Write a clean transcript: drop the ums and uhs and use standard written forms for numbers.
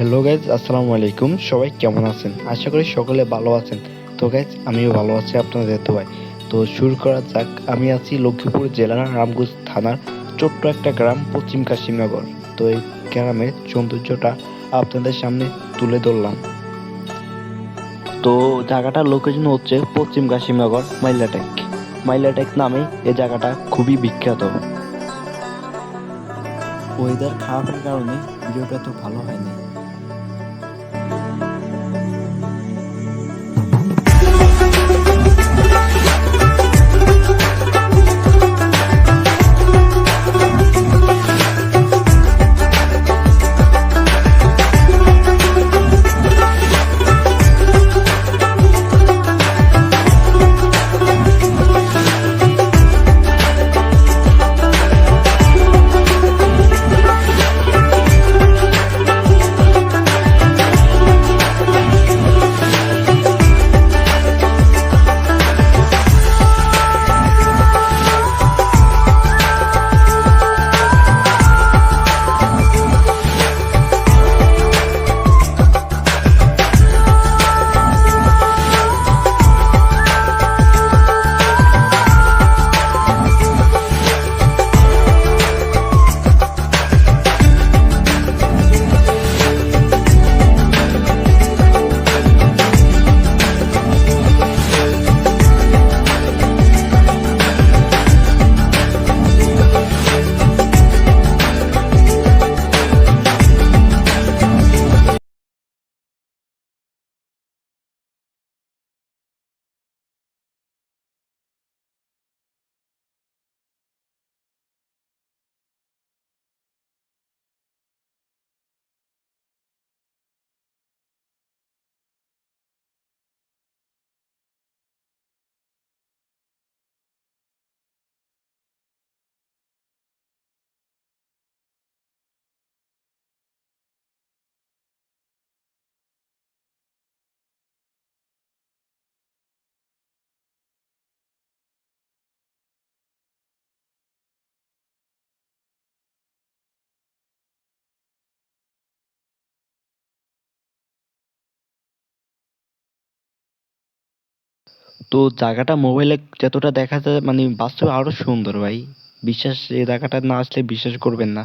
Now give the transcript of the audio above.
Hello guys, আসসালামু আলাইকুম। সবাই কেমন আছেন? আশা করি সকলে ভালো আছেন। তো গাইজ, আমিও ভালো আছি আপনাদের দোয়ায়। তো শুরু করা যাক। আমি আছি লক্ষ্মীপুর জেলার রামগঞ্জ থানার ছোট্ট একটা গ্রাম পশ্চিম কাশিমনগর। তো এই গ্রামের সৌন্দর্যটা আপনাদের সামনে তুলে ধরলাম। তো জায়গাটার লোকেশন হচ্ছে পশ্চিম কাশিমনগর মাইলাটেক। মাইলাটেক নামে এই জায়গাটা খুবই বিখ্যাত। ওয়েদার খারাপের কারণে ভিডিওটা এত ভালো হয়নি। তো জায়গাটা মোবাইলে যতটা দেখা যায়, মানে বাস্তবে আরো সুন্দর ভাই। এই জায়গাটা না আসলে বিশ্বাস করবেন না।